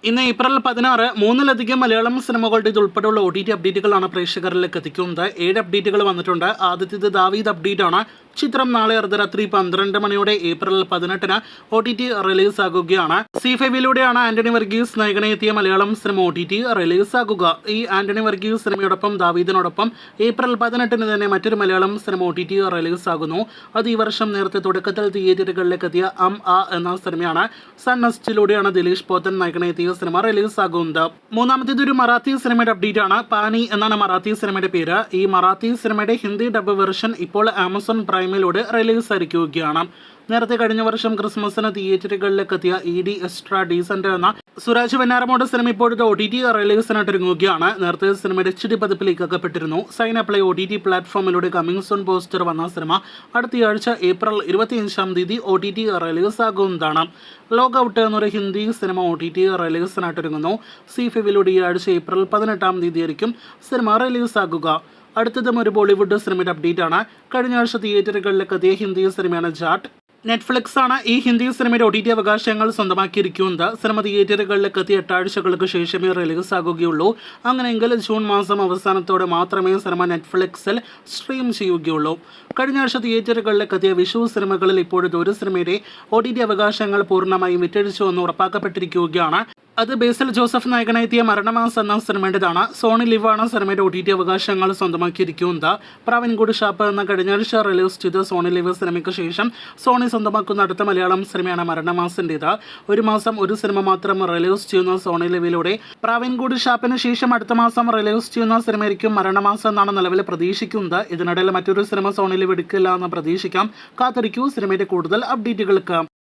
ഇന്ന് ഏപ്രിൽ 16 മൂന്നിലധികം മലയാളം സിനിമകളുടെ ഇതുൾപ്പെടെയുള്ള OTT അപ്ഡേറ്റുകളാണ് പ്രേക്ഷകരിലേക്ക് എത്തിക്കുന്നത്. 7 അപ്ഡേറ്റുകൾ വന്നിട്ടുണ്ട്. ആദ്യത്തേത് ദാവീദ് അപ്ഡേറ്റ് ആണ്. ചിത്രം നാളെ അർദ്ധരാത്രി 12 മണിയോടെ ഏപ്രിൽ 18 OTT റിലീസ് ആകുകയാണ്. C5ലൂടെയാണ് ആന്റണി വർഗീസ് നായകനെ എത്തിയ മലയാളം സിനിമ OTT റിലീസ് ആകുക. ഈ ആന്റണി വർഗീസ് സിനിമയോടൊപ്പം ദാവീദിനോടൊപ്പം ഏപ്രിൽ 18 തന്നെ മറ്റൊരു മലയാളം സിനിമ OTT റിലീസ് ആകുന്നു. അത് ഈ വർഷം നേരത്തെ തുടക്കത്തിൽ തിയേറ്ററുകളിലേക്ക് എത്തിയ എന്ന സിനിമയാണ്. സൺ നെക്സ്റ്റിലൂടെയാണ് ദിലീഷ് പോത്തൻ നായകനെ എത്തിയ സിനിമ റിലീസ് ആകുന്നത്. മൂന്നാമത്തേത് ഒരു മറാത്തി സിനിമയുടെ അപ്ഡേറ്റ് ആണ്. പാനി എന്നാണ് മറാത്തി സിനിമയുടെ പേര്. ഈ മറാത്തി സിനിമയുടെ ഹിന്ദി ഡബ് വെർഷൻ ഇപ്പോൾ ആമസോൺ പ്രൈമിലൂടെ റിലീസ് ആയിരിക്കുകയാണ്. നേരത്തെ കഴിഞ്ഞ വർഷം ക്രിസ്മസിന് തിയേറ്ററുകളിലേക്ക് എത്തിയ ED എക്സ്ട്രാ ഡീസന്റ് എന്ന സുരാജ് വെഞ്ഞാറമൂട് സിനിമ ഇപ്പോഴത്തെ OTT റിലീസിനായിട്ട് ഒരുങ്ങുകയാണ്. നേരത്തെ സിനിമയുടെ HD പതിപ്പിലേക്ക് ആക്കപ്പെട്ടിരുന്നു. സൈൻ അപ്ലൈ OTT പ്ലാറ്റ്ഫോമിലൂടെ കമ്മിങ് സൂൺ പോസ്റ്റർ വന്ന സിനിമ അടുത്തയാഴ്ച ഏപ്രിൽ 25 OTT റിലീസ് ആകുന്നതാണ്. ലോഗ് ഔട്ട് എന്നൊരു ഹിന്ദി സിനിമ OTT റിലീസിനായിട്ട് ഒരുങ്ങുന്നു. C5ലൂടെ ഈ ആഴ്ച ഏപ്രിൽ 18 ആയിരിക്കും സിനിമ റിലീസ് ആകുക. അടുത്തതും ഒരു ബോളിവുഡ് സിനിമയുടെ അപ്ഡേറ്റ് ആണ്. കഴിഞ്ഞ ആഴ്ച തിയേറ്ററുകളിലേക്ക് എത്തിയ ഹിന്ദി സിനിമയാണ് ജാട്ട്. നെറ്റ്ഫ്ലിക്സ് ആണ് ഈ ഹിന്ദി സിനിമയുടെ OTT അവകാശങ്ങൾ സ്വന്തമാക്കിയിരിക്കുന്നത്. സിനിമ തിയേറ്ററുകളിലേക്ക് എത്തിയ 8 ആഴ്ചകൾക്ക് ശേഷമേ റിലീസ് ആകുകയുള്ളൂ. അങ്ങനെയെങ്കിൽ ജൂൺ മാസം അവസാനത്തോടെ മാത്രമേ സിനിമ നെറ്റ്ഫ്ലിക്സിൽ സ്ട്രീം ചെയ്യുകയുള്ളൂ. കഴിഞ്ഞ ആഴ്ച തിയേറ്ററുകളിലേക്ക് എത്തിയ വിഷു സിനിമകളിൽ ഇപ്പോഴത്തെ ഒരു സിനിമയുടെ OTT അവകാശങ്ങൾ പൂർണ്ണമായും വിറ്റഴിച്ചു എന്ന് ഉറപ്പാക്കപ്പെട്ടിരിക്കുകയാണ്. അത് ബേസിൽ ജോസഫ് നായകനെത്തിയ മരണമാസ് എന്ന സിനിമയുടേതാണ്. സോണി ലിവ് ആണ് സിനിമയുടെ OTT അവകാശങ്ങൾ സ്വന്തമാക്കിയിരിക്കുന്നത്. പ്രാവിൻകൂട് ഷാപ്പ് എന്ന കഴിഞ്ഞ ആഴ്ച റിലീസ് ചെയ്ത സോണി ലിവ് സിനിമയ്ക്ക് ശേഷം സോണി സ്വന്തമാക്കുന്ന അടുത്ത മലയാളം സിനിമയാണ് മരണമാസിൻ്റേത്. ഒരു മാസം ഒരു സിനിമ മാത്രം റിലീസ് ചെയ്യുന്ന സോണി ലിവിലൂടെ പ്രാവിൻകൂട് ഷാപ്പിന് ശേഷം അടുത്ത മാസം റിലീസ് ചെയ്യുന്ന സിനിമയായിരിക്കും മരണമാസ് എന്നാണ് നിലവിൽ പ്രതീക്ഷിക്കുന്നത്. ഇതിനിടയിൽ മറ്റൊരു സിനിമ സോണി ലിവ് എടുക്കില്ല എന്ന് പ്രതീക്ഷിക്കാം. കാത്തിരിക്കൂ സിനിമയുടെ കൂടുതൽ അപ്ഡേറ്റുകൾക്ക്.